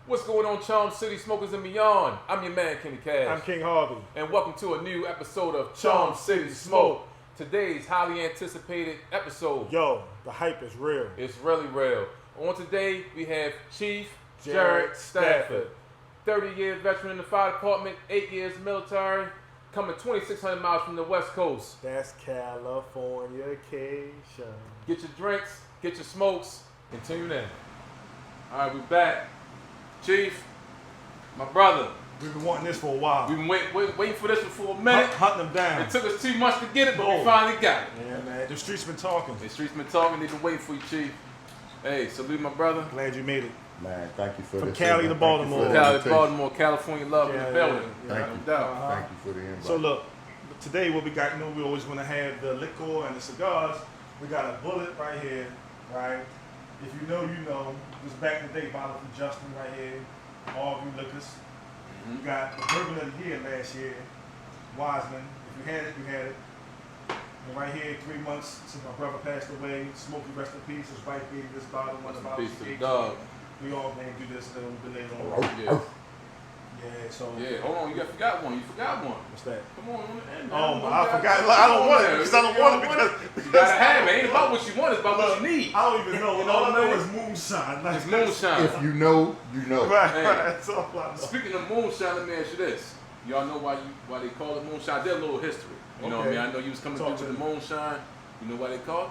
What's going on, Charm City Smokers and Beyond? I'm your man, Kenny Cash. I'm King Harvey. And welcome to a new episode of Charm City Smoke. Today's highly anticipated episode. Yo, the hype is real. It's really real. On today, we have Chief Jarrett Stafford. 30-year veteran in the fire department, 8 years military, coming 2,600 miles from the West Coast. That's Californication. Get your drinks, get your smokes, and tune in. All right, we're back. Chief, my brother. We've been wanting this for a while. We've been waiting for this one for a minute. Hunting them down. It took us 2 months to get it, but we finally got it. Yeah, man. The streets been talking. The streets been talking. They've been waiting for you, Chief. Hey, salute my brother. Glad you made it. Man, thank you for From this. Cali to Baltimore. Cali to Baltimore, California love in the building. Thank you. Thank you for the invite. So look, today what we got, you know, we're always going to have the liquor and the cigars. We got a bullet right here, right? If you know, you know. This back in the day bottle from Justin right here. All of you liquors. We got the bourbon of the year last year, Wiseman. If you had it, you had it. And right here, 3 months since my brother passed away, Smokey, rest in peace. His wife gave me this bottle, one of the bottles she gave me. We all gonna do this a little bit later on. Yeah. Yeah, so. Yeah, hold on, you forgot one. You forgot one. What's that? Come on, man. Oh, I forgot. I don't want it because I don't want it because. You gotta have it. It ain't about what you want, it's about what you need. I don't even know. All I know is moonshine. Like, it's moonshine. If you know, you know. Right, Hey, right. That's all I know. Speaking of moonshine, let me ask you this. Y'all know why they call it moonshine? There's a little history. You know what I mean? I know you was coming through with the moonshine. You know why they call it?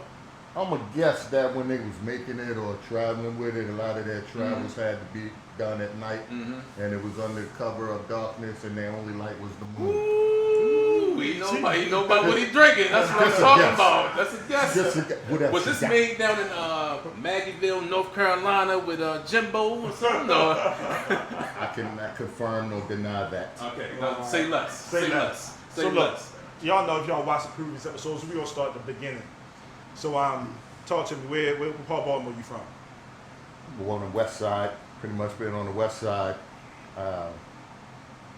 I'm going to guess that when they was making it or traveling with it, a lot of their travels had to be done at night. And it was under cover of darkness and their only light was the moon. Ooh, he know about what he drinking. That's what I'm talking about. That's a guess. Was this made down in Maggieville, North Carolina with Jimbo or something? I cannot confirm nor deny that. Okay, now say less. Say less. So look, y'all know if y'all watch the previous episodes, we're going to start at the beginning. So talk to me, where part of Baltimore you from? We're on the west side, pretty much been on the west side,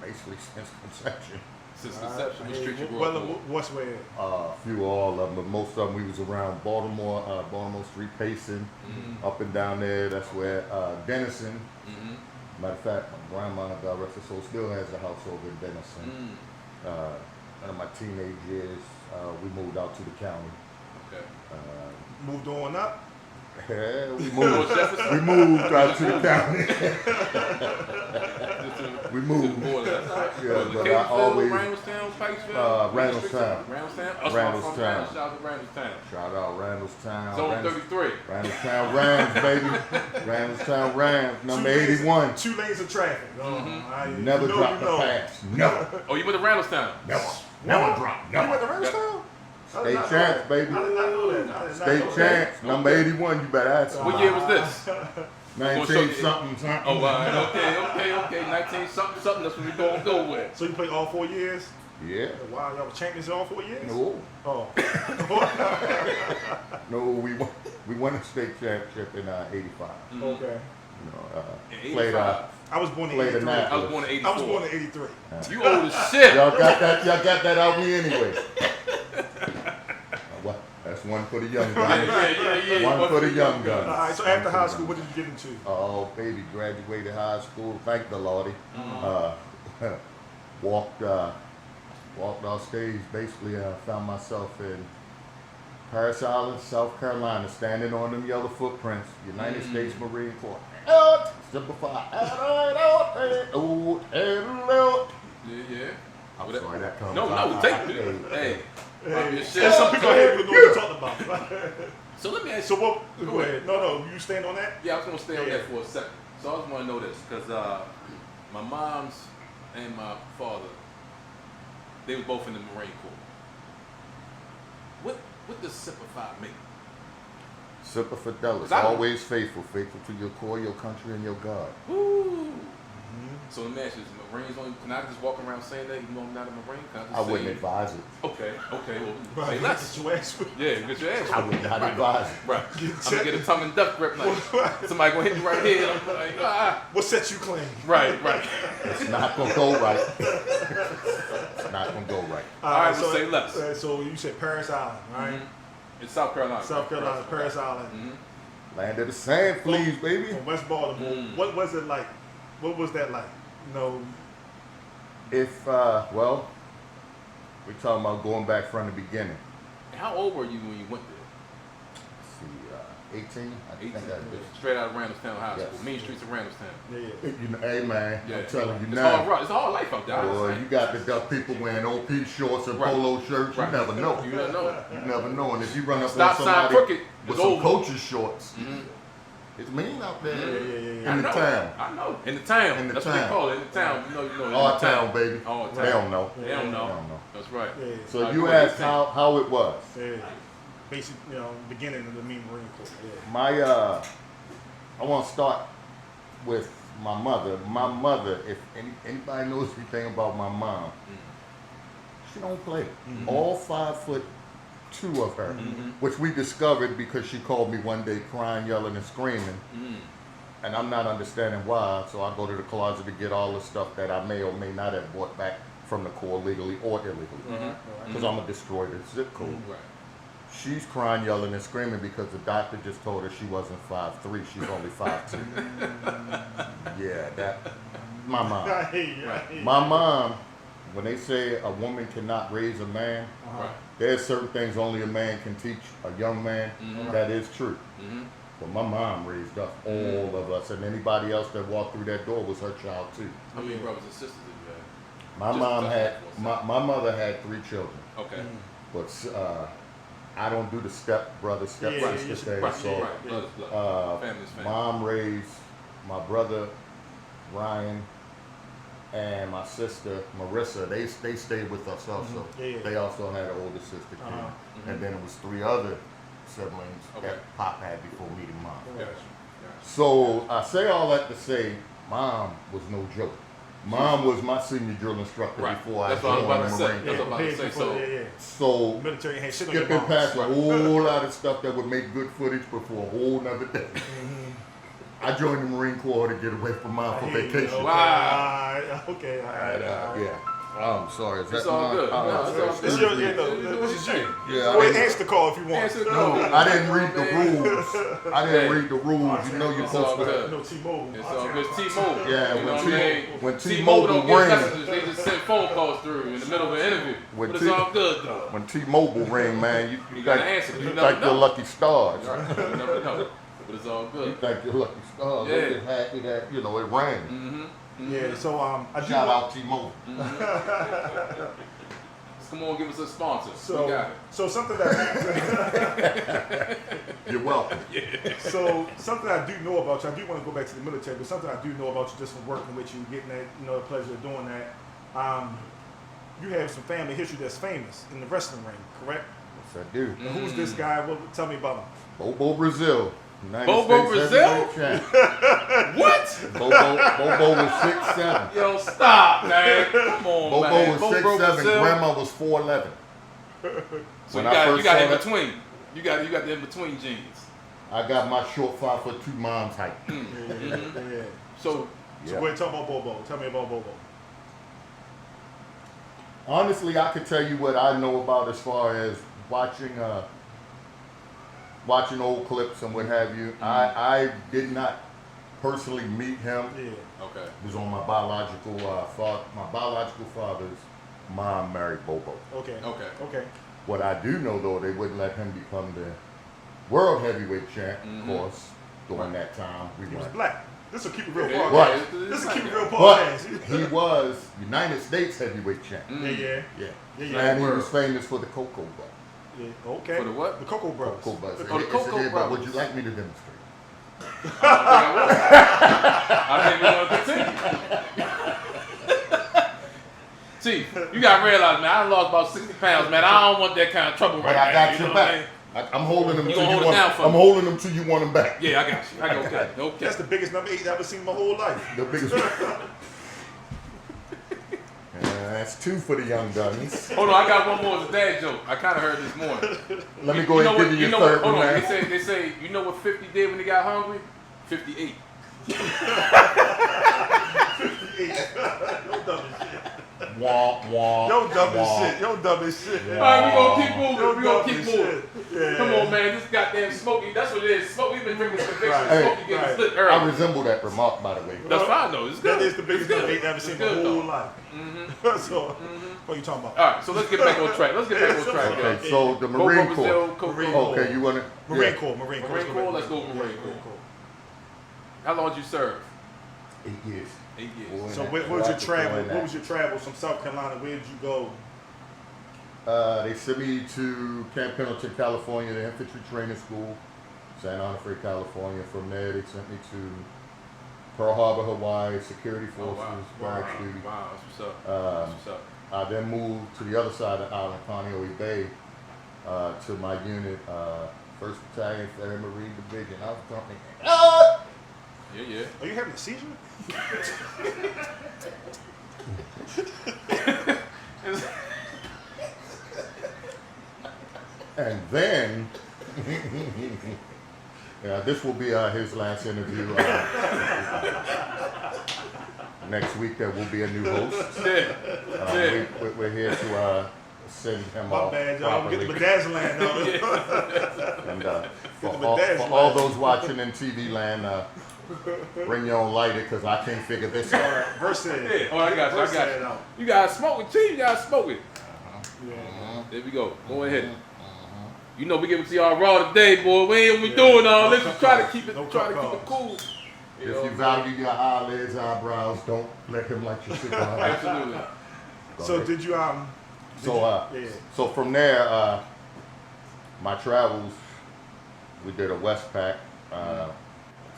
basically since conception. Since conception, which street you grew Well, up on? what's where? A few, all of them, but most of them we was around Baltimore, Baltimore Street pacing, up and down there. That's where Denison. Matter of fact, my grandma, God rest her soul, still has a house over in Denison. In my teenage years, we moved out to the county. Okay. Moved on up? Yeah, we moved out to the county. We moved. Yeah, but I always. Randallstown, Pikesville? Randallstown. Randallstown. Shout out to Randallstown. Shout out Randallstown. Zone 33. Randallstown Rams, baby. Randallstown Rams, number 81. 2 lanes of traffic. Never dropped the pass. Never. Oh, you went to Randallstown? Never dropped. You went Never. to Randallstown? State champs, baby. I did not know that. State champs, number 81. You better ask. What year was this? 19 something. Oh, okay. 19 something. That's what we gonna go with. So you played all 4 years? Yeah. Wow, y'all were champions all 4 years? No. Oh. No, we won a state championship in 85. Okay. Played I was born in 83. I was born in 84. I was born in 83. You old as shit. Y'all got that out me anyway. That's one for the young guns. Yeah. One for the young guns. All right, so after high school, what did you get into? Oh, baby, graduated high school. Thank the Lordy. Walked off stage. Basically, found myself in Paris Island, South Carolina, standing on them yellow footprints. United States Marine Corps. Simplify. Yeah. I'm sorry, that comes No, take it. Hey. There's some people out here who know what you're talking about. So let me ask So you. what? Go ahead. No, you stand on that? Yeah, I was going to stay on that for a second. So I just want to know this, because my mom's and my father, they were both in the Marine Corps. What does Simplify mean? Semper Fidelis, always faithful to your core, your country, and your God. Ooh. So let me ask you, is Marines only, can I just walk around saying that even though I'm not a Marine? I wouldn't advise it. Okay, well, Right. say less. Get your ass whipped. Yeah, get your ass I would not advise it. Right. I'm going to get a tongue and duck grip like, somebody going to hit me right here, and I'm like, What sets you clean? Right. It's not going to go right. It's not going to go right. All right, so say less. So you said Paris Island, right? It's South Carolina. South Carolina, Paris Island. Land of the sand fleas, baby. From West Baltimore. What was it like What was that like? You know, If well, we're talking about going back from the beginning. How old were you when you went there? Let's see, 18. I 18. think I did. Straight out of Randallstown High Yes. School. Main streets of Randallstown. yeah. You know, hey man, Yeah. I'm telling you It's now. hard, it's a hard life out there. Boy, you got the people wearing OP shorts and Right. polo shirts. Right. You never know. You don't know. You never know. And if you run up Stop on sign somebody crooked. with It's some over. coach's shorts, Mhm. it's mean out there Yeah. in the town. I know. In the town. In the That's what town. they call it. In the town. You know. In Our the town, baby. Our town. They don't know. They don't know. They don't know. That's right. Yeah. So you go asked ahead. how it was. Yeah. Basic, beginning of the Marine Corps. Yeah. My I want to start with my mother. My mother, if anybody knows anything about my mom, she don't play. Mhm. All 5'2" of her, which we discovered because she called me one day crying, yelling, and screaming, and I'm not understanding why. So I go to the closet to get all the stuff that I may or may not have bought back from the Corps legally or illegally, because I'm gonna destroy the zip code. Right. She's crying, yelling, and screaming because the doctor just told her she wasn't 5'3", she's only 5'2". Yeah, that my mom. Right. My mom, when they say a woman cannot raise a man, Right. there's certain things only a man can teach a young man. That is true. But my mom raised up all of us, and anybody else that walked through that door was her child too. How many brothers and sisters did you have? My Just mom a had couple. my mother had 3 children, Okay. but I don't do the step brother, step Yeah, sister yeah, thing. Right. So Right. Blood is blood. Family's family. mom raised my brother Ryan and my sister Marissa. They stayed with us also. Yeah. They also had an older sister, Kim. And then it was 3 other siblings Okay. that Pop had before meeting Mom. Gotcha. So I say all that to say, Mom was no joke. Mom was my senior drill instructor Right. before That's I what I was joined about to the say. Marine That's Corps. what I was about to say. So Military ain't shit on your skipping bones. past a whole lot of stuff that would make good footage, but for a whole nother day. I joined the Marine Corps to get away from Mom for vacation. Okay. Wow. Okay. All right. Yeah. I'm sorry. Is It's that all my- good. No, it's all This is good. your, this is you. Yeah, Go ahead and answer the call if you want. Answer the No, call. I didn't read the rules. I didn't Hey. read the rules. You know you're It's all supposed to. good. No T-Mobile. It's all good. T-Mobile. Yeah, You know when what I mean? when T-Mobile T-Mobile don't give rang, messages. They just send phone calls through in the middle of an interview. When But it's all good though. when T-Mobile ring, man, you gotta think answer, 'cause you you never think you're know. lucky stars. Right. You never know. But it's all You good. think you're lucky stars. Yeah. They're just happy that it rang. Mm-hmm. Yeah. So I do. Shout out T-Mobile. Come on, give us a sponsor. We got it. So something that You're welcome. so something I do know about you. I do want to go back to the military, but something I do know about you just from working with you, getting that the pleasure of doing that. You have some family history that's famous in the wrestling ring, correct? Yes, I do. Now, who's this guy? Tell me about him. Bobo Brazil. United Bobo States Brazil? heavyweight champ. What? Bobo was 6'7". Yo, stop, man. Come on, Bobo man. was Bobo 6'7". Brazil. Grandma was 4'11". So When you I got first in saw that- between. You got the in between genes. I got my short 5'2" mom's height. Yeah. So So go ahead and talk about Bobo. Tell me about Bobo. Honestly, I could tell you what I know about as far as watching old clips and what have you. I did not personally meet him. Yeah. okay. It was on my biological father. My biological father's mom married Bobo. Okay. Okay. What I do know though, they wouldn't let him become the world heavyweight champ. Of course, during that time we He was weren't. black. This will keep it real Yeah, podcast. Right. This will keep it real But podcast. he was United States heavyweight champ. Yeah. Yeah. And he was famous for the Cocoa Butt. Yeah. Okay. For the what? The Cocoa Bros. Cocoa Butt. Oh, the Cocoa But would Brothers. you like me to demonstrate? I think we want to continue. See, you got to realize, man, I lost about 60 pounds, man. I don't want that kind of trouble But right I now. got you your know what I back. mean? I'm holding them You till gonna you hold it want. down for I'm me? holding them till you want them back. Yeah, I got you. I got okay. Okay. That's the biggest number 8 I've ever seen in my whole life. The biggest. That's 2 for the young guns. Hold on, I got one more. It's a dad joke. I kind of heard this morning. Let me go ahead and give you your third Hold one, on. man. They say, you know what 50 did when he got hungry? 58. Yo, dumb as shit. Womp womp. Yo, dumb as womp. shit. Yo, dumb as shit. All right, we gonna keep moving. Yo, We gonna dumb keep as moving. shit. Yeah. Come on, man. This goddamn Smokey. That's what it is. Smokey's been drinking this conviction. Right. Smokey getting Right. split I early. resemble that remark, by the way. That's fine though. It's good. That is the biggest It's good. debate I've ever seen in It's my good, whole though. life. So, what are you talking about? All right, so let's get back on track. Let's get back on track. Okay, guys. so the Go Marine Brazil, Corps. Marine Okay, you want to? Marine Corps. Marine Corps. Marine Corps. Let's go with Marine Corps. How long did you serve? 8 years. 8 years. Boy, So that- what was your travel? that. What was your travel from South Carolina? Where did you go? They sent me to Camp Pendleton, California, the infantry training school, San Onofre, California. From there, they sent me to Pearl Harbor, Hawaii, security Oh, forces, wow. barracks Wow. duty. Wow. That's what's up. Um, That's what's up. I then moved to the other side of the island, Kaneohe Bay, to my unit, 1st Battalion, 3rd Marine Division. I was company. Yeah, yeah. Are you having a seizure? And then, yeah, this will be his last interview. Next week there will be a new host. Yeah. We're here to send him My off bad, y'all. Get the properly. bedazzling though. And Get the for all bedazzling. those watching in TV land, bring your own lighter because I can't figure this All out. right, verse it. Yeah. Oh, I got you. I Verse got it you. out. You gotta smoke it, Chief. You gotta smoke it. Yeah. There we go. Go ahead. You know we give it to y'all raw today, boy. We ain't doing all this. We try to keep it, No try to cup keep it cool. If you value your eyelids, eyebrows, don't let him light your cigar. Absolutely. So did you So yeah. so from there, my travels, we did a Westpac.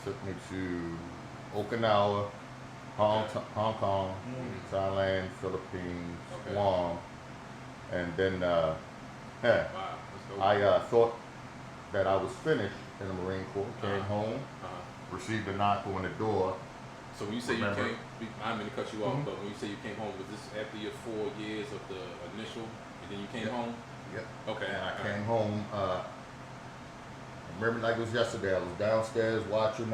Took me to Okinawa, Hong Kong, Thailand, Philippines, Okay. Guam, and then Wow. Let's go. I thought that I was finished in the Marine Corps. Came Uh-huh. home, received a knock on the door. So when you say Remember? you came, I didn't mean to cut you off, but when you say you came home, was this after your 4 years of the initial, and then you came home? Yep. Okay. And I all came right. home. I remember like it was yesterday. I was downstairs watching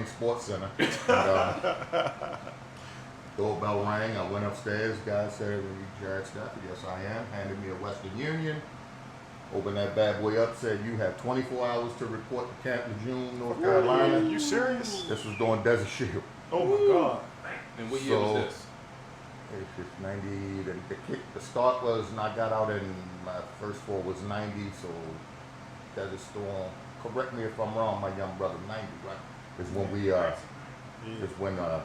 Sports Center. And, doorbell rang. I went upstairs. Guy said, "Are you Jarrett Stafford?" Yes, I am. Handed me a Western Union. Opened that bad boy up. Said, "You have 24 hours to report to Camp Lejeune, North Carolina." You serious? This was during Desert Shield. Oh my God. And what year was So- this? It's just 90. The start was, and I got out in my first 4 was 90. So Desert Storm. Correct me if I'm wrong, my young brother. 90, right? Is when we is when the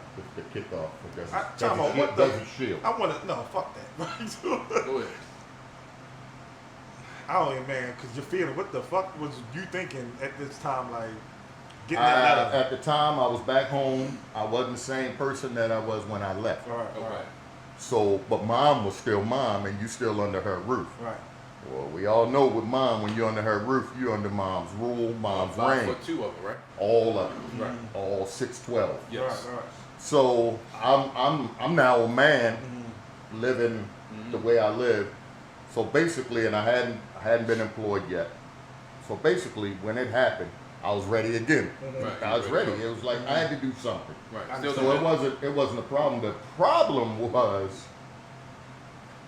kickoff for Time out, what the- Desert Shield. I want to no fuck that. Go ahead. I don't even, man, because you're feeling. What the fuck was you thinking at this time, like getting that letter? At the time, I was back home. I wasn't the same person that I was when I left. All right, all Okay. right, So, but mom was still mom, and you still under her roof. right. Well, we all know with mom, when you're under her roof, you're under mom's rule, mom's reign, 5'2" of it, right? all of it, Right. all 6'12". Yes. All right, So I'm now a man living the way I live. So basically, and I hadn't been employed yet. So basically, when it happened, I was ready again. Right. I was ready. It was like I had to do something. Right. Still So doing it wasn't a problem. The problem was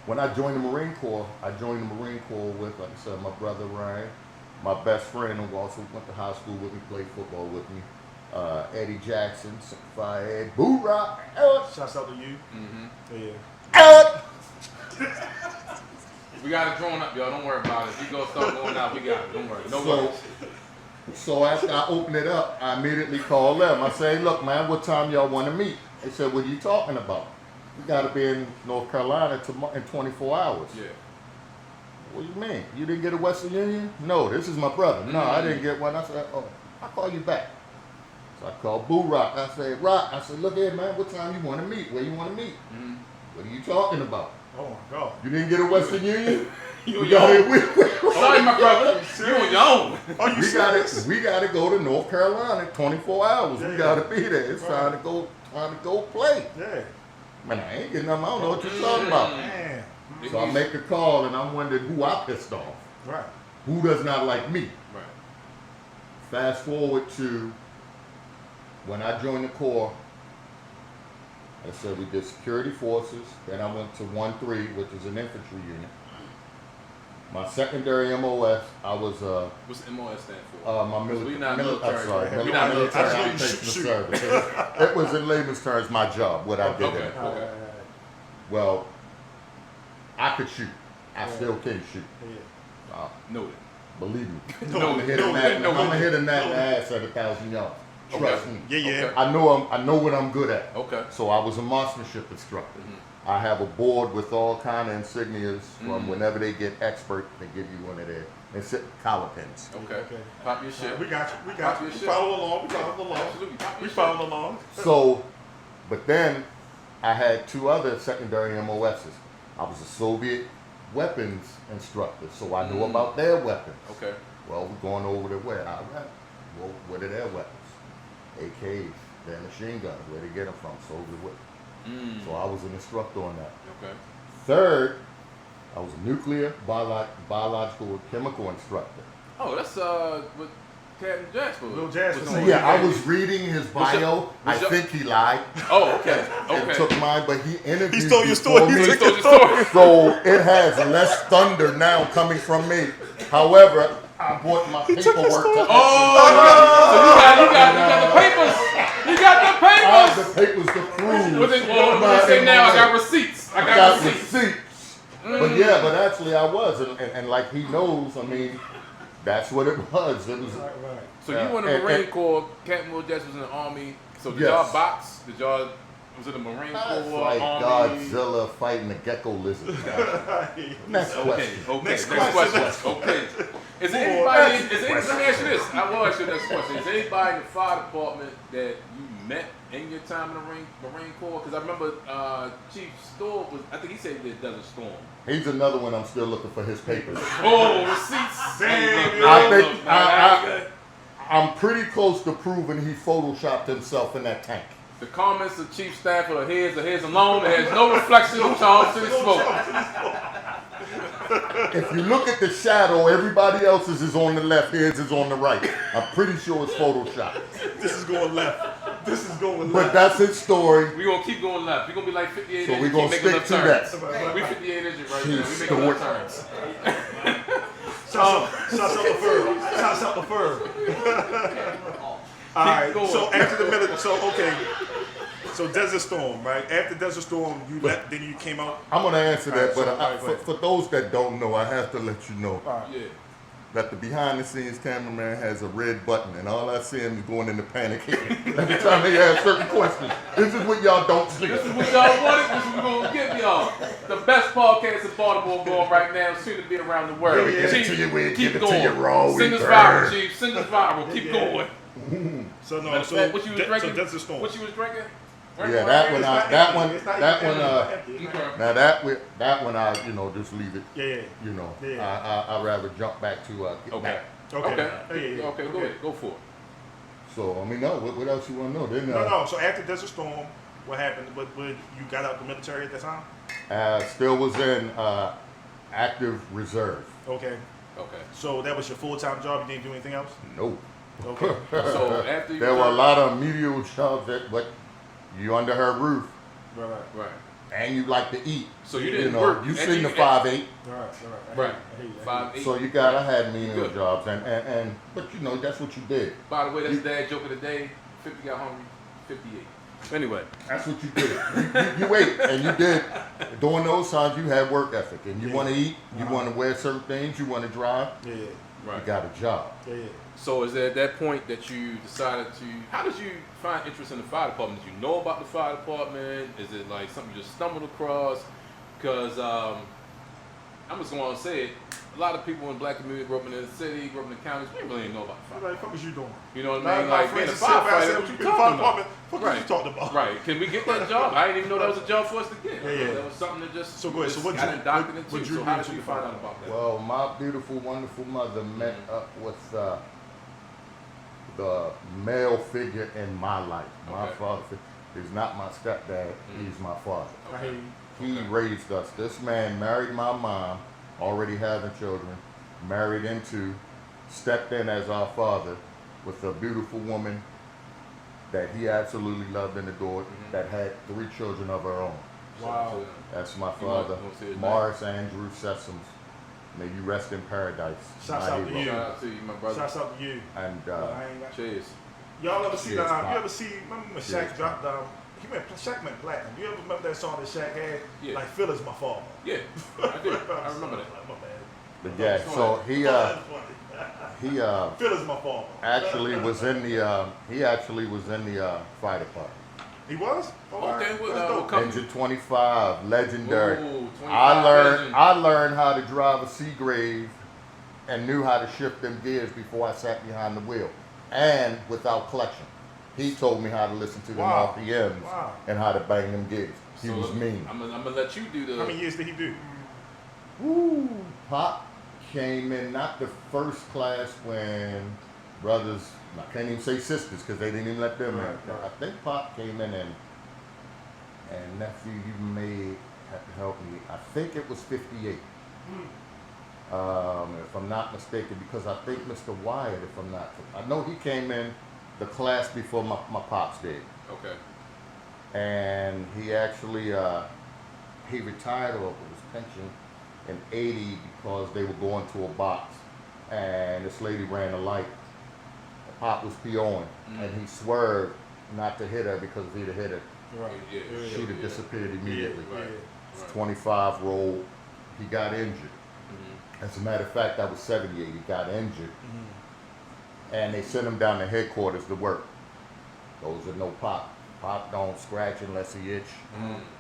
when I joined the Marine Corps. I joined the Marine Corps with, like I said, my brother Ryan, my best friend who also went to high school with me, played football with me, Eddie Jackson, Simplify Ed, Boo Rock, Shouts out to you. Mm-hmm. Yeah. We got it drawn up, y'all. Don't worry about it. If you go start going out, we got it. Don't worry. No worries. So after I opened it up, I immediately called them. I said, "Look, man, what time y'all want to meet?" They said, "What are you talking about? We got to be in North Carolina in 24 hours." Yeah. What do you mean? You didn't get a Western Union? No, this is my brother. No, I didn't get one. I said, "Oh, I'll call you back." So I called Boo Rock. I said, "Rock," I said, "Look here, man, what time you want to meet? Where you want to meet? Mm-hmm. What are you talking about? Oh my God. You didn't get a Western Union? You We on your got own. it. Sorry, my brother. You on your own. Are you We got serious? it. We got to go to North Carolina 24 hours. Yeah. We got to be there. It's Right. time to go play. Yeah. Man, I ain't getting nothing. I don't know what you're talking about. Man. So I make a call and I'm wondering who I pissed off. Right. Who does not like me? Right. Fast forward to when I joined the Corps. I said we did security forces. Then I went to 1-3, which is an infantry unit. My secondary MOS, I was What's MOS stand for? my military. We not military. I'm sorry, We not military. occupational service. It was in layman's terms my job. What I did. Okay. in it. Okay. Well, I could shoot. I still can shoot. Noted. Believe me. No, I'm gonna hit a gnat in the ass at 1,000 yards. Trust me. Yeah. Okay. I know what I'm good at. Okay. So I was a marksmanship instructor. I have a board with all kind of insignias from whenever they get expert, they give you one of their collar pins. Okay. Pop your shit. We got you. We Pop got you. your We shit. follow along. Absolutely. Pop your We shit. follow along. So, but then I had 2 other secondary MOSs. I was a Soviet weapons instructor, so I knew about their weapons. Okay. Well, we're going over to where? Iraq. Well, what are their weapons? AKs, their machine guns, where they get them from, Soviet weapons. So I was an instructor on that. Okay. Third, I was a nuclear, biological, and chemical instructor. Oh, that's what Captain Jasper. Lil Jasper was said. doing. Yeah, I was reading his bio. I think he lied. Oh, okay. And Okay. took mine, but he interviewed He stole your me story. for me. He stole your story. So it has less thunder now coming from me. However, I brought my paperwork to So you got the papers. You got the I have papers. the papers to prove. What they say now? I got receipts. I got receipts. But yeah, but actually I was, and like he knows, I mean, that's what it was. It was. So you were in the Marine Corps. Captain Will Jess was in the Army. So did Yes. y'all box? Did y'all was it the Marine It's Corps, like Army? Godzilla fighting a gecko lizard. Next question. Okay. Next Next question. Okay. Is there anybody? Let me ask you this. I will ask you the next question. Is there anybody in the fire department that you met in your time in the Marine Corps? Because I remember Chief Storm was. I think he said he did Desert Storm. He's another one. I'm still looking for his papers. Oh, receipts. I think I'm pretty close to proving he photoshopped himself in that tank. The comments of Chief Stafford are his alone. It has no reflection on Charles City Smoke. If you look at the shadow, everybody else's is on the left, his is on the right. I'm pretty sure it's photoshopped. This is going left. This is going left. But that's his story. We're going to keep going left. We're going to be like 58 So inches. we're gonna keep making stick left to turns. that. We're 58 inches right Chief now. We're making left turns. Shouts out the fur. Shouts out the fur. All right. going. So after the military, okay. So Desert Storm, right? After Desert Storm, you left. Then you came out. I'm gonna answer that, All but right, so- for those that don't know, I have to let you know Yeah. that the behind-the-scenes cameraman has a red button, and all I see him is going into panic every time they ask certain questions. This is what y'all don't see. This is what y'all wanted. This is what we're going to give y'all. The best podcast in Baltimore going right now, soon to be around the world. We'll give it Chief, to you, we'll keep give it to going. you raw, Send us we viral, burn. Chief. Send us viral. Keep going. So no. Matter of So fact, what you was drinking? So Desert Storm. What you was drinking? Yeah, that one, Okay. now that one, I, just leave it. Yeah. Yeah. I'd rather jump back to get Okay. back. Okay. Yeah. Okay, go ahead. Go for it. So I mean, no, what else you want to know? Then No. So after Desert Storm, what happened? But you got out the military at that time? still was in active reserve. Okay. So that was your full-time job. You didn't do anything else? Nope. Okay. So after you There were a lot of medial jobs but you under her roof Right. and you like to eat. So you didn't work. You and seen you- the 5'8". Right. I hate it. 5'8". So I had menial Good. jobs and but that's what you did. By the way, that's dad joke of the day. 50 got hungry. 58. Anyway. That's what you did. You ate, and you did. During those times, you had work ethic, and you want to eat, you want to wear certain things, you want to drive. Yeah. Right. You got a job. Yeah. So is it at that point that you decided to? How did you find interest in the fire department? Did you know about the fire department? Is it like something you just stumbled across? Because I'm just going to say it. A lot of people in the black community grew up in the city, grew up in the counties. We really didn't know about the fire. What the fuck was you doing? You know what I mean? Like being a firefighter. What you talking about? What you talking about? Right. Can we get that job? I didn't even know that was a job for us to get. Yeah. That was something that just So go ahead. So what got you- indocted what into. you So how do did to you the find fire? out about that? Well, my beautiful, wonderful mother met up with the male figure in my life. My Okay. father is not my stepdad. He's my father. I hate you. He raised us. This man married my mom, already having children, married into, stepped in as our father with a beautiful woman that he absolutely loved and adored, that had 3 children of her own. Wow. That's my You want father, to say his name? Morris Andrew Sessoms. May you rest in paradise. Shouts my out to hero. you. Shout out to you, my brother. Shouts out to you. And I ain't got- Cheers. Y'all ever see Cheers, Pop. you ever see, remember when Shaq Cheers, dropped, Shaq went platinum. You ever remember that song that Shaq had? Yeah. Like, Phil is my father. Yeah, I do. I remember that. My bad. But yeah, so he That's funny. Phil is my father. actually was in the fire department. He was? Oh, all Okay, right. well, That's dope. come- Engine 25, legendary. Ooh, 25 legend. I learned how to drive a Seagrave and knew how to shift them gears before I sat behind the wheel, and without collection. He told me how to listen to them Wow. RPMs Wow. and how to bang them gears. He So, was mean. I'm gonna let you do the. How many years did he do? Woo! Pop came in not the first class when brothers, I can't even say sisters because they didn't even let them Right, in. right. I think Pop came in and nephew, you may have to help me. I think it was 58. If I'm not mistaken, because I think Mr. Wyatt, if I'm not, I know he came in the class before my pops did. Okay. And he actually he retired or his pension in 80 because they were going to a box and this lady ran a light. Pop was POing and he swerved not to hit her because if he'd have hit her, Right. Yeah, she'd have disappeared immediately. Right. It's Right. 25 roll, he got injured. Mhm. As a matter of fact, that was 78, he got injured. And they sent him down to headquarters to work. Those are no Pop. Pop don't scratch unless he itch.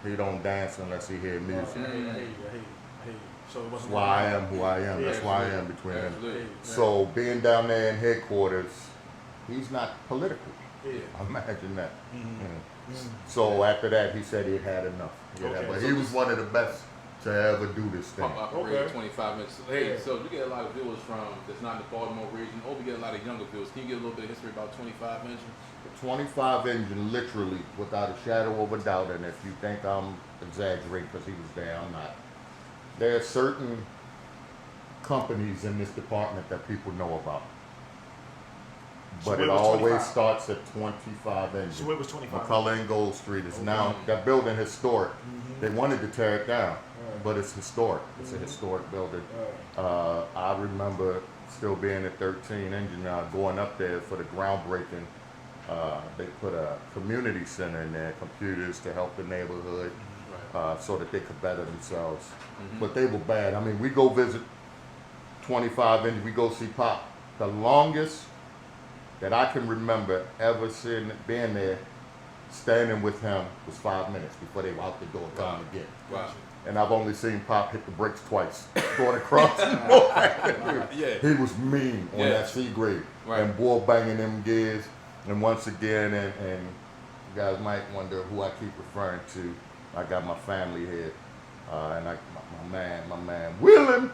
He don't dance unless he hear music. I hate you. So it That's wasn't why I am who I am. That's why I am between them. Absolutely. So being down there in headquarters, he's not political. Yeah. Imagine that. Mm. So after that, he said he had enough. Okay. But he was one of the best to ever do this thing. Pop operated Okay. 25 minutes. Hey, Yeah. so you get a lot of viewers from that's not in the Baltimore region, or we get a lot of younger viewers. Can you give a little bit of history about 25 engine? The 25 engine, literally, without a shadow of a doubt, and if you think I'm exaggerating because he was there, I'm not. There are certain companies in this department that people know about. So But where it was always 25? starts at 25 So engine. it was 25. McCullough and Gold Street is now, Okay. that building historic. They wanted to tear it down, Right. but it's historic. It's a historic building. Right. I remember still being at 13 engine, going up there for the groundbreaking. They put a community center in there, computers to help the neighborhood, so that they could better themselves. But they were bad. I mean, we go visit 25 engine, we go see Pop. The longest that I can remember ever being there, standing with him, was 5 minutes before they were out the door coming again. Wow. And I've only seen Pop hit the brakes twice going across the board. Yeah. He was mean on Yeah. that Seagrave. Right. And bull banging them gears. And once again, and you guys might wonder who I keep referring to. I got my family here. And my man, Willem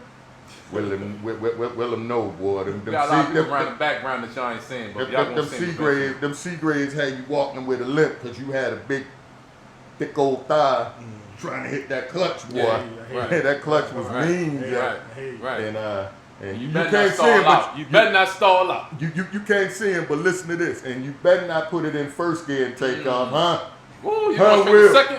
know, boy. Them We got a lot of people around the background that y'all ain't saying, but y'all gonna say them Seagraves had you walking with a limp because you had a big, thick old thigh trying to hit that clutch, boy. Yeah, right. That clutch was Right. mean, Hey, yeah. hey. Right. And You you better can't not see him, stall out. but You better not stall out. you can't see him, but listen to this. And you better not put it in first gear and take off, huh? Woo, you Huh, going straight Will? to second?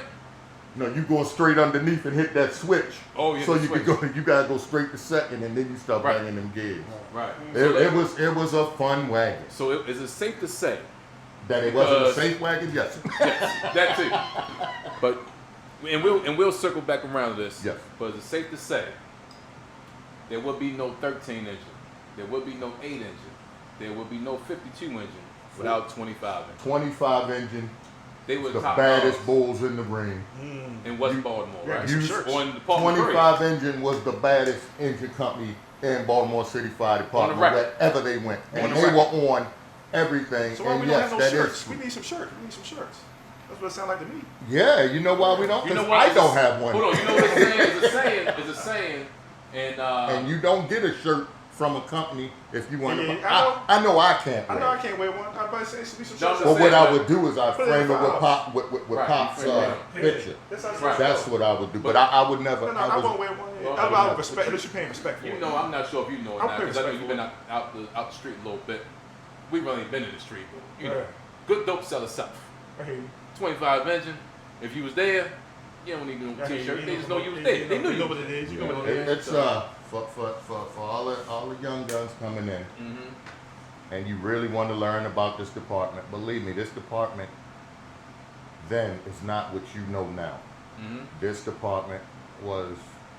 No, you going straight underneath and hit that switch. Oh, yeah, So the you switch. can go. You gotta go straight to second, and then you start Right. banging them gears. Right. It was a fun wagon. So is it safe to say That it wasn't a Because- safe wagon, yes. yes, that too? But we'll circle back around to this. Yes. But is it safe to say there would be no 13 engine, there would be no 8 engine, there would be no 52 engine without 25 engine? 25 engine, They were the top baddest dogs bulls in the ring. in West Baltimore, yeah, right? some You- shirts. On the Department 25 engine was the baddest engine company in Baltimore City Fire Department, record. wherever they went. On And the they record. were on everything. So why and we don't yes, have no that shirts? is. We need some shirts. We need some shirts. That's what it sounds like to me. Yeah, you know why we don't? You know Because what? I don't have one. Hold on, you know what it's saying? It's a saying, and And you don't get a shirt from a company if you want to. Yeah, I know I can't I wear know I it. can't wear one. I about to say it should be some Don't shirts. But say what I that. would do is I Put it in frame it the with house. Pop with Right, Pop's you frame it Yeah. picture. That's how it's Right. That's what I would do. But I would never. No, I I was, won't wear one. Well, Out I of respect, unless you're paying respect for you it. know, I'm not sure if you know it I'm now pretty because I know you've been respectful. out the street a little bit. We've only been in the street, but you know, Right. good dope seller South. I hear you. 25 engine. If you was there, you don't need no I hear you. t-shirt. You They know just know what- you was you there. know- They knew you know you. what it is. You know Yeah. what it is. It's for all the young guns coming in, Mm-hmm. and you really want to learn about this department, believe me, this department then is not what you know now. Mm-hmm. This department was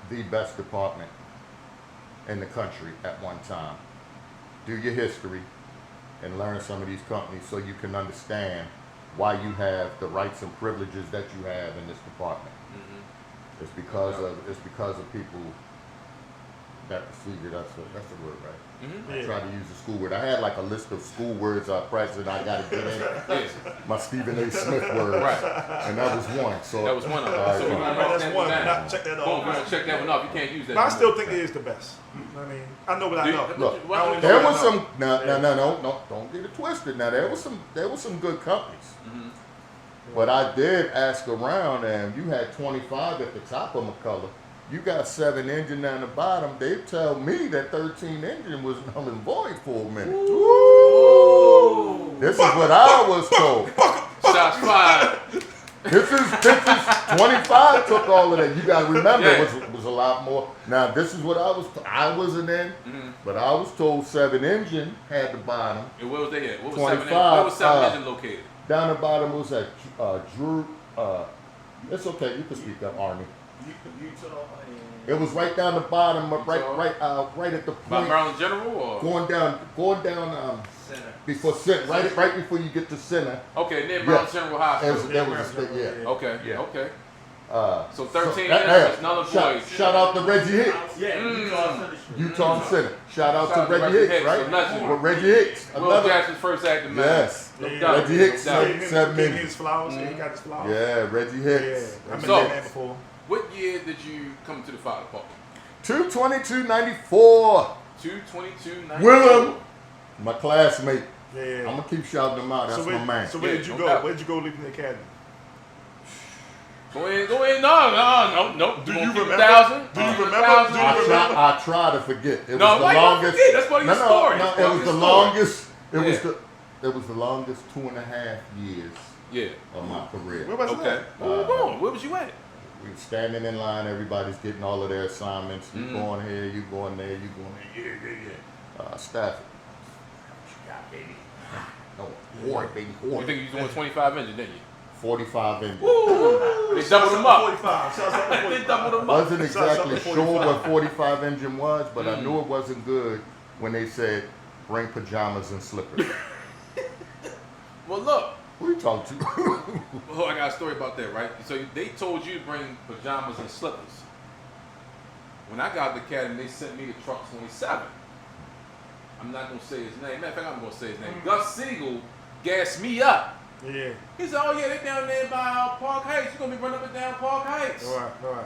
the best department in the country at one time. Do your history and learn some of these companies so you can understand why you have the rights and privileges that you have in this department. Mm-hmm. It's because of people that procedure. That's the word, right? Mm-hmm. I tried to use a school word. I had like a list of school words present I got to get in. Yeah. My Stephen A. Smith words, Right. and that was one. So That was one of them. All So we're right, gonna write That's that one. down. Not check that Boom, we're gonna off. check that one off. You can't use that. But I anymore. still think it is the best. I mean, I know what I know. Look, What- I only know there what I was know. some no, don't get it twisted. Now there was some good companies, Mhm. but I did ask around, and you had 25 at the top of McCullough. You got 7 engine down the bottom. They tell me that 13 engine was null and void for a minute. Ooh. This is what I was told. Shots fired. This is 25 took all of that. You got to remember, Yeah. it was a lot more. Now this is what I wasn't in, Mhm. but I was told 7 engine had the bottom. And where was they at? What was 25, 7 Where was 7 engine located? Down the bottom was that Drew. It's okay, you can speak up, Army. Utah It was right down the bottom, right Utah? right at the By point, Maryland General or? going down Center. before center, right before you get to center. Okay, near Maryland Yes. General Hospital. There was a stick, yeah. Okay, Yeah. okay. Uh, So 13 that- engines is null and shout, void. shout out to Reggie Hicks, Yeah, Utah Center. Utah Center. Shout out Shout to out to Reggie Reggie Hicks, Hicks, right? a legend. With Reggie Hicks, Will another. Jackson's first active man. Yes. No Yeah. doubt. Reggie Hicks, No doubt. Gave him- 7 gave him minutes. his flowers. He got his flowers. Yeah, Reggie Yeah. Hicks. I've been So- in that before. What year did you come to the fire department? 22294. 2/22/94. Willem, my classmate. Yeah. I'm gonna keep shouting him out. That's so where, my man. So where Yeah, did you no go? doubt. Where did you go leaving the academy? Go in. No. Do You you gonna keep remember? 1,000? Do you Keep remember? 1,000? Do you remember? I try to forget. It No, was the why you gonna longest. forget? That's part of your story. No, That's it part was of the your story. longest. It was the longest 2.5 years Yeah. of my career. Where was Okay. that? Where was you going? Where was you at? We were standing in line. Everybody's getting all of their assignments. You Mm. going here, you going there, you going there. Yeah. Stafford. What you got, baby? No, war, baby, You war. think you was doing 25 engine, didn't you? 45 engines. Woo! They doubled them up. 45. Shouts out to They 45. doubled them up. Wasn't Shout out exactly to sure 45. what 45 engine was, but I Mm. knew it wasn't good when they said bring pajamas and slippers. Well, look. Who you talking to? Oh, I got a story about that, right? So they told you to bring pajamas and slippers. When I got to the academy, they sent me to truck 27. I'm not gonna say his name. Matter of fact, I'm gonna say his name. Gus Siegel gassed me up. Yeah. He said, "Oh yeah, they down there by Park Heights. You're gonna be running up and down Park Heights." All right.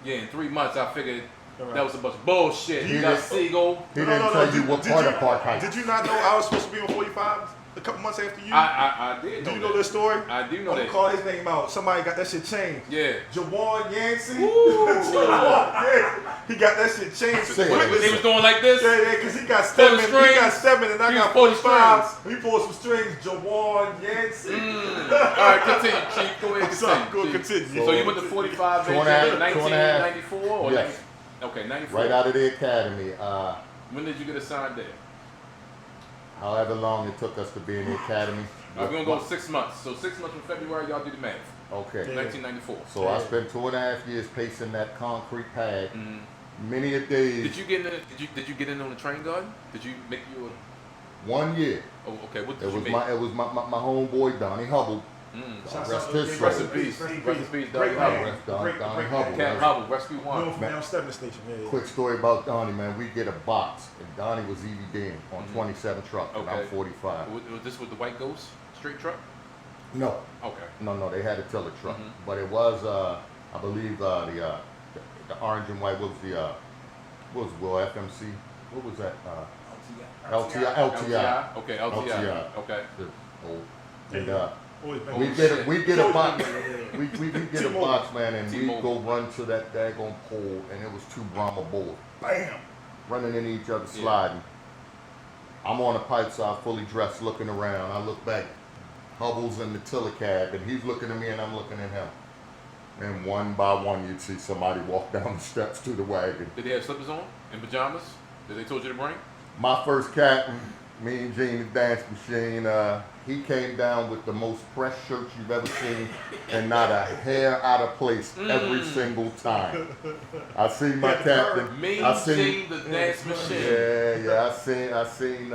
Yeah, in 3 months, I figured All right. that was a bunch of bullshit. He Gus didn't- Siegel. He didn't tell you what part of Park Heights. Did you not know I was supposed to be on 45 a couple months after you? I did. Do you know that. this story? I do know I'm that. gonna call his name out. Somebody got that shit changed. Yeah. Jawan Yancey. Woo! Jawan Yancey. He got that shit changed. Say it. What, they was doing like this. Yeah, because he got Pulling 7. He got strings. 7 and I He got was pulling 45. He pulled some strings. Jawan Yancey. All right, continue, Chief. Go ahead, I'm sorry, go Chief. continue. So you went to 45 Two in and a half- 1994 or Yes. Okay, 94. Right out of the academy. When did you get assigned there? However long it took us to be in the academy. We're gonna go 6 months. So 6 months from February, y'all do the math. Okay. Yeah. 1994. So I spent 2.5 years pacing that concrete pad. Mhm. Many a days. Did you get in? Did you get in on the train garden? Did you make you 1 year. a? Oh, okay. What did It you was make? my homeboy Donnie Hubble. Shouts Rest out to his Big soul. Rest in peace. Rest in Rest in peace, Great Donnie man. Hubble. Donnie Great Hubble. man. Cat Hubble, Rescue Known One. from down Stebbins Station. Yeah. Quick story about Donnie, man. We get a box, and Donnie was EVDing on 27 truck, and I'm Okay. 45. Was this with the white ghost straight truck? No, Okay. no, they had a tiller truck, Mhm. but it was, I believe, the orange and white. What was the, what was Will FMC? What was that? LTI. Okay, LTI. LTI. Okay. Oh, and Always been Oh, we shit. get a box. We get a T-Mobile. box, man, and we T-Mobile. go run to that daggone pole, and it was 2 Brahma bulls, bam, running into each other, Yeah. sliding. I'm on the pipe side, fully dressed, looking around. I look back, Hubble's in the tiller cab, and he's looking at me, and I'm looking at him. and one by one you'd see somebody walk down the steps to the wagon. Did they have slippers on and pajamas that they told you to bring? My first captain, me and Gene the Dance Machine, he came down with the most fresh shirts you've ever seen and not a hair out of place every single time. I seen my captain. Mean I seen, Gene the Dance Machine. yeah, I seen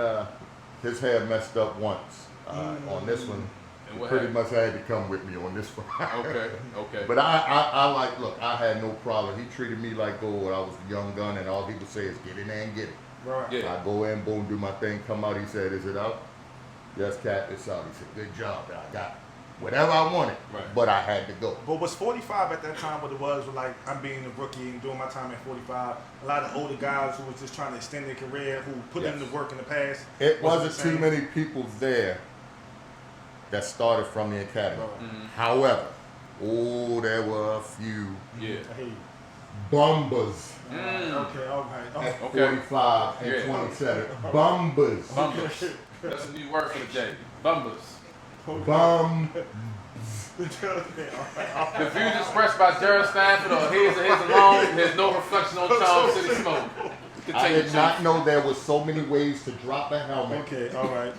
his hair messed up once. On this one, And he what pretty happened? much had to come with me on this one. Okay, okay. But I like, look, I had no problem. He treated me like gold. I was a young gun, and all he would say is, get in there and get it. Right. Yeah. I go in, boom, do my thing, come out. He said, is it out? Yes, Cap, it's out. He said, good job. I got whatever I wanted, Right. but I had to go. But was 45 at that time what it was? Like, I'm being a rookie and doing my time at 45. A lot of older guys who was just trying to extend their career, who put in Yes. the work in the past. It Was it wasn't the too same? many people there that started from the academy. Right. Mhm. However, there were a few Yeah. I hear you. bumbers. Okay, all right. Oh, Okay. 45 and Yeah. 27. Bumbers. Bumbers. That's a new word for the day. Bumbers. Bum. The views expressed by Jarrett, Stafford, or his alone has no reflection on Charm City Smoke. I Continue, did Chief. not know there was so many ways to drop a helmet. Okay, all right.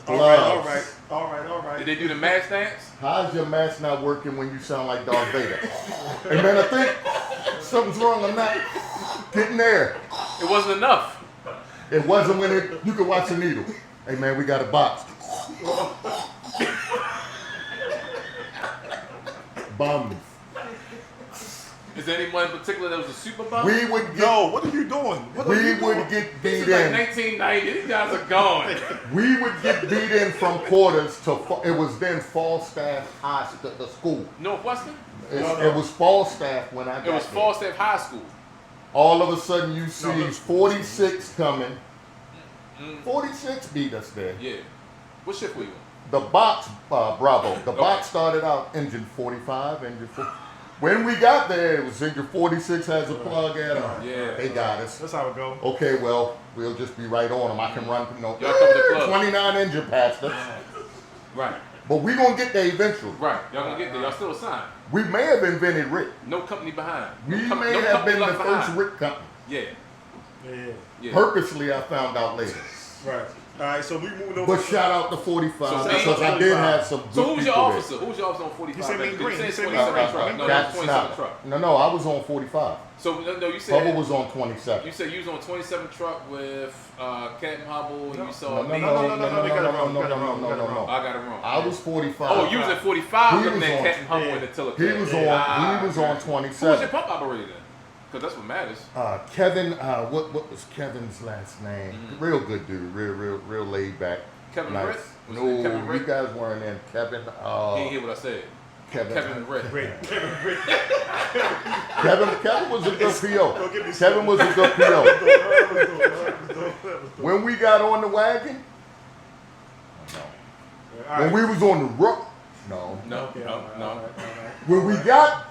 Gloves. All right. Did they do the mask dance? How's your mask not working when you sound like Darth Vader? Hey man, I think something's wrong. I'm not getting there. It wasn't enough. It wasn't when you could watch the needle. Hey man, we got a box. Bums. Is there anyone in particular that was a super bum? We would get. No, what are you doing? What are We you doing? would get This beat is like in. 1990. These guys are gone. We would get beat in from quarters to. It was then Falstaff High, the school. Northwestern? It was Falstaff when I got It was there. Falstaff High School. All of a sudden you see No, 46 coming. 46 beat us there. Yeah. What shift were you on? The box, Bravo. The box started out engine 45, engine 4. When we got there, it was engine 46 has a plug at them. Yeah. They got us. That's how it go. Okay, well, we'll just be right on them. I can run, Y'all come to the club. 29 engine past us. Right. But we going to get there eventually. Right. Y'all gonna get there. Y'all still assigned. We may have invented Rick. No company behind. We No may no have company been the left first behind. Rick company. Yeah. Yeah. Yeah. Purposely, I found out later. Right. All right, so we moved over. But shout out to 45 So because I did 45. have some good So who's your people there. officer? Who's your officer on 45? You said Mean Green. You You said said 27 Mean truck. Green. No, that's That's 27 not- truck. No, I was on 45. So no, you said Bubba was on 27. you said you was on 27 truck with Captain Hubble and you saw No, me. no, no, we got it wrong, we got it wrong, we got it wrong. I got it wrong. I was 45. Oh, you was at 45 He looking was at on- Captain Hubble yeah. in the tiller. He was on. He was on Who was 27. your pump operator then? Because that's what matters. Kevin. What was Kevin's last name? Mm-hmm. Real good dude. Real laid back. Kevin nice. Ritt? Was No, it Kevin you Ritt? guys weren't in. Kevin. He didn't hear what I said. Kevin Ritt. Kevin was a good PO. give me Kevin was a good PO. When we got on the wagon, when we was on the road, no. No, no. When we got,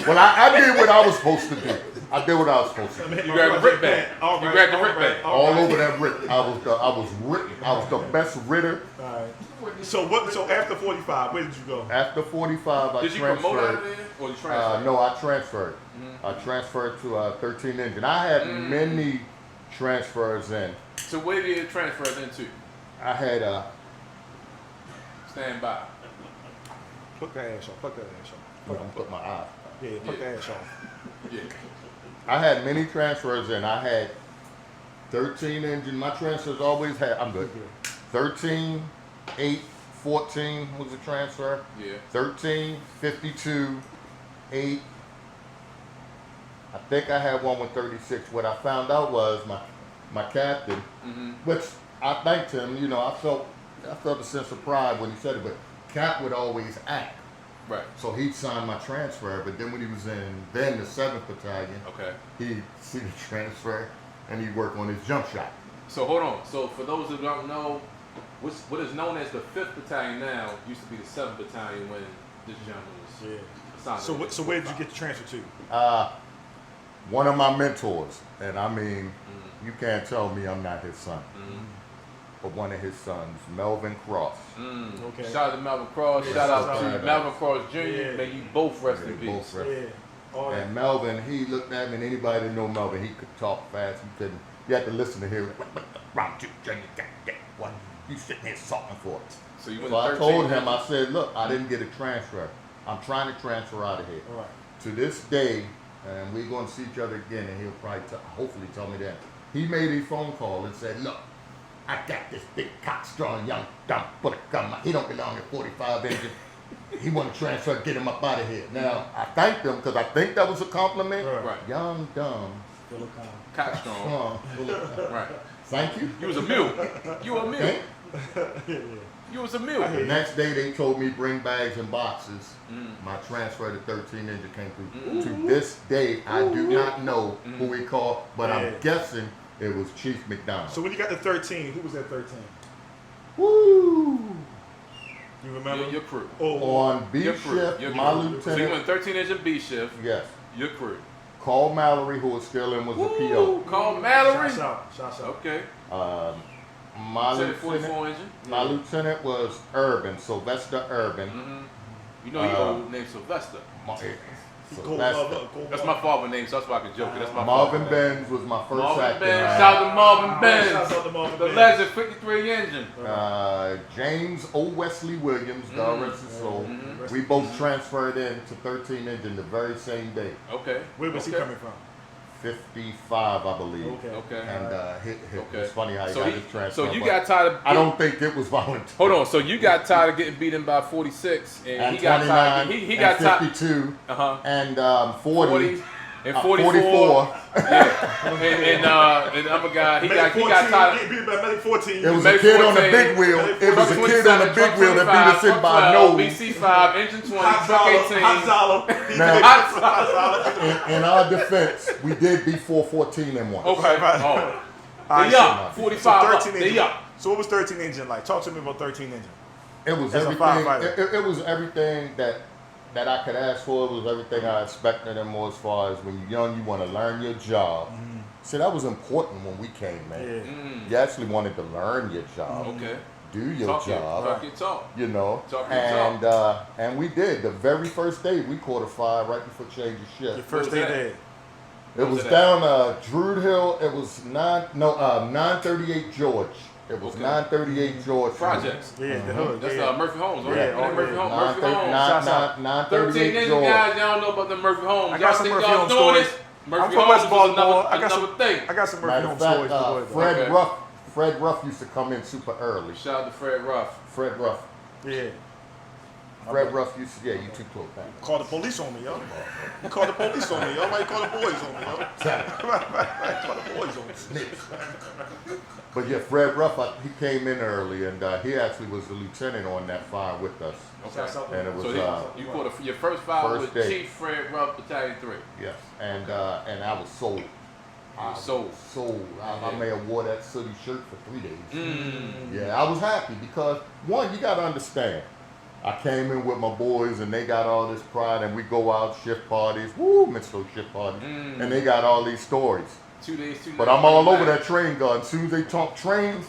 well, I did what I was supposed to do. I did what I was supposed to do. You grabbed the Ritt bag. You grabbed the Ritt bag. All over that Ritt. I was the best ritter. So what? So after 45, where did you go? After 45, I Did you promote out of transferred. there or you transferred? No, I transferred. I transferred to 13 engine. I had many transfers in. So where did you transfer into? I had Stand by. Put that ass off. Put that ass off. I'm put my eye. Yeah, put that ass off. Yeah. I had many transfers in. I had 13 engine. My transfers always had. I'm good. 13, 8, 14 was a transfer. Yeah. 13, 52, 8. I think I had one with 36. What I found out was my captain, which I thanked him. You know, I felt a sense of pride when he said it. But Cap would always act. Right. So he'd sign my transfer, but then when he was in the 7th Battalion, Okay. he'd see the transfer and he'd work on his jump shot. So hold on. So for those who don't know, what is known as the 5th Battalion now used to be the 7th Battalion when this gentleman was assigned. So where did you get the transfer to? One of my mentors, and I mean, you can't tell me I'm not his son. of one of his sons, Melvin Cross. Okay. Shout out to Melvin Cross. Yeah, shout out shout to out. Melvin Cross Jr. Yeah. May you both rest in They both peace. rest. Yeah. All that. And Melvin, he looked at me, and anybody that know Melvin, he could talk fast. He couldn't. You had to listen to him. Round two, Junior, goddamn, what? You sitting here salting for it. So you went So I 13 told him, ninjas. I said, look, I didn't get a transfer. I'm trying to transfer out of here. All right. To this day, and we're going to see each other again, and he'll probably hopefully tell me that. He made a phone call and said, look, I got this big cock-strong young dumb put a gun. He don't belong in 45 engine. He want to transfer, get him up out of here. Now, I thanked him because I think that was a compliment. Right. Young, dumb, Cock strong. strong. Right. Thank you. You was a mule. You were a mule. Okay. You was a mule. The next day they told me bring bags and boxes. My transfer to 13 engine came through. To this day, I do not know who we called, but Yeah. I'm guessing it was Chief McDonald. So when you got to 13, who was at 13? Woo! You remember? Your crew. Oh, On B Your crew. shift, Your my crew. So you lieutenant, went 13 inch and B shift. yes, Your crew. Carl Mallory, who was still in, was the Woo! PO. Call Mallory. shouts out. Shouts out. Okay. My Lieutenant lieutenant, 44 engine. my lieutenant was Urban, Sylvester Urban. You know your old name Sylvester. Go Sylvester. That's my father's name, so that's why I can joke it. That's my Marvin father's name. Benz was my first Marvin acting. Benz. Shout out to Marvin Benz. Shouts out to Marvin The Benz. legend 53 engine. James O. Wesley Williams, God rest his soul. We both transferred in to 13 engine the very same day. Okay. Where was he coming from? 55, I believe. Okay. And Okay. it's funny how he So got he- his transfer. So you but got tired of. I don't think it was voluntary. Hold on. So you got tired of getting beaten by 46, and he got 29, tired. He got and tired. 52, Uh-huh. and 40, 40 and 44. 44. Yeah. And the other guy, he got tired. He beat by Medic 14. It was Maybe a kid on the 14. big wheel. It was a Truck kid on the 27, big truck wheel that beat us 25, in by truck 12, nose. BC5, engine 20, Hot truck Zolo. 18. Hot Zolo. He Now- did Hot Zolo. In our defense, we did beat 414 in one. Okay. Right. Oh. All right, They so- up. So 45 up. 13 They engine. up. So what was 13 engine like? Talk to me about 13 engine. It was As a everything. firefighter. It was everything that I could ask for. It was everything I expected and more. As far as when you're young, you want to learn your job. See, that was important when we came, man. You actually wanted to learn your job, Okay. do your Talk your job. talk. You know, Talk your and we did. The very first day we caught a fire right before change of shift. Your first was day that? there. It was was it down Druid Hill. It was 938 George. It was Okay. 938 George. Projects. Yeah, the hood. That's yeah. Murphy Homes, right? Yeah, Ain't that Murphy yeah. Homes. Murphy Homes. 13 938 niggas George. guys, y'all know about the Murphy Homes. I Y'all got some think Murphy y'all Homes doing stories. this? I'm Murphy from Homes West was Baltimore. I got another thing. I got some Murphy Matter Home of fact, stories to go with. Fred Okay. Fred Ruff used to come in super early. Shout out to Fred Ruff. Fred Ruff. Yeah. Fred Ruff used to, you too close. Call the police on me, yo. You call the police on me, yo. Why you call the boys on me, yo? Right. Call the boys on me. But yeah, Fred Ruff, he came in early, and he actually was the lieutenant on that fire with us. Okay. And it was, So you caught your first file first with day. Chief Fred Ruff, Battalion 3. yes, and I was sold. Sold. I may have wore that sooty shirt for 3 days. Mm. Yeah, I was happy because one, you got to understand. I came in with my boys and they got all this pride, and we go out shift parties. Woo, miss those shift parties, and they got all these stories. 2 days, 2 days. But I'm all over that train gun. As soon as they talk trains,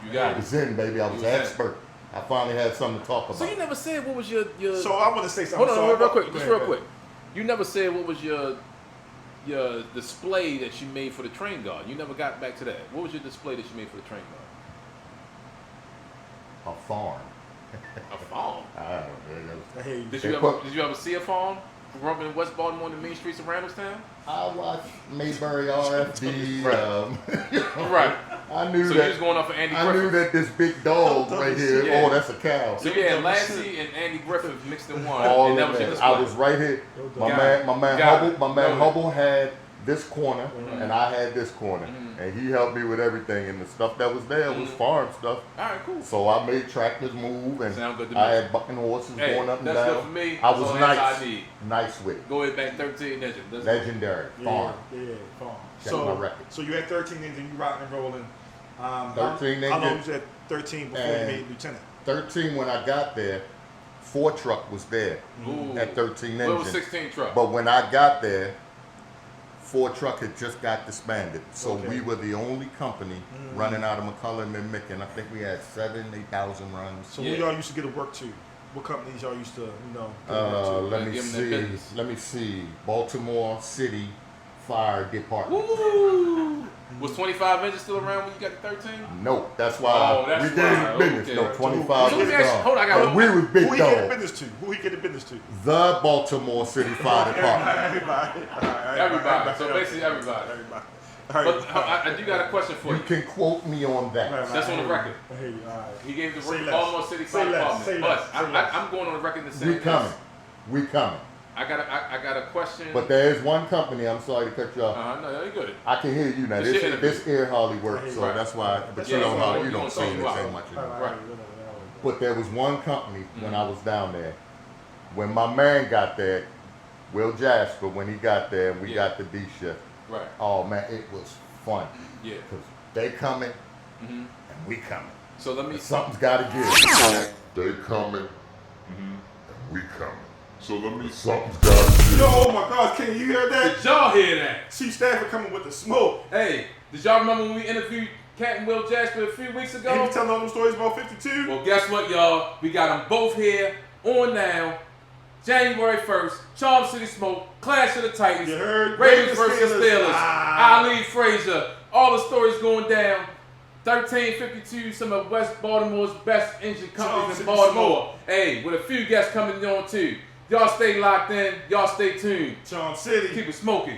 You I got it. was in, baby. I was You an was in. expert. I finally had something to talk about. So you never said what was your So I want to say something. hold on, So real quick, go just ahead, real go quick. ahead. You never said what was your display that you made for the train guard. You never got back to that. What was your display that you made for the train guard? A farm. A farm. I don't know. I hear you. Did you ever see a farm growing up in West Baltimore on the main streets of Randallstown? I watched Mayberry RFD. Right. I knew So you was going off of Andy I knew Griffith. that this big dog right here. Yeah. Oh, that's a cow. So you had Lassie and Andy Griffith mixed in one, All and that in was your there. display. I was right here. My Got man, it. my man Got Hubble, it. my man Noted. Hubble had this corner, and I had this corner, and he helped me with everything. And the stuff that was there was farm stuff. All right, cool. So I made tractors move, and Sound good to I me. had bucking horses Hey, going up and that's down. good for me. I That's was all the answer nice, I need. nice with it. Go ahead, back 13 engine. Legendary farm. Yeah, farm. Check my record. So you had 13 engine, you rocking and rolling. 13 How long engine. was you at 13 before you And- made lieutenant? 13 when I got there, 4 truck was there Ooh. at 13 What was engine. 16 truck? But when I got there, Ford truck had just got disbanded, so Okay. we were the only company running out of McCullough and Macon. I think we had 8,000 runs. So Yeah. who y'all used to get to work to? What companies y'all used to, get to work to? Let me give 'em their see. business. Let me see. Baltimore City Fire Department. Woo! Was 25 inches still around when you got the 13? No, that's why Oh, that's we gave why. him business. Okay. No, 25 So is let me ask you- gone. hold on, I got And one- we was big Who he get the dog. business to? Who he get the business to? The Baltimore City Fire Department. Everybody. So basically everybody. All right. But I do got a question for You you. can quote me on that. That's on the record. Hey, all right. He gave the Say less. Baltimore City Say Fire less. Department. Say But less. Say less. I'm going on the record and saying We coming. We coming. I got a question. But there is one company, I'm sorry to cut you off. No, you're good. I can hear you now. It's your This ear hardly works, so Right. that's why. But Yeah, you know how you you don't don't say say anything wow. much All anymore. right. Right. But there was one company when I was down there. When my man got there, Will Jasper, when he got there, we Yeah. got the D shift. Right. Oh man, it was fun. Yeah. Cause they coming hmm and we coming. So let me. Something's got to give. They coming, and we coming. So let me. Something's got to Yo, oh my gosh, can you hear that? Did y'all hear that? Chief Stafford coming with the smoke. Hey, did y'all remember when we interviewed Cat and Will Jasper a few weeks And he ago? was telling all them stories about 52. Well, guess what, y'all? We got them both here on now. January 1st, Charles City Smoke, Clash of the Titans, You heard? Ravens versus Steelers, Ah. Ali Frazier, all the stories going down. 1352, some of West Baltimore's best engine companies in Charles City Baltimore. Hey, with a few guests coming on too. Y'all stay locked in, y'all stay tuned. Charm City. Keep it smoking.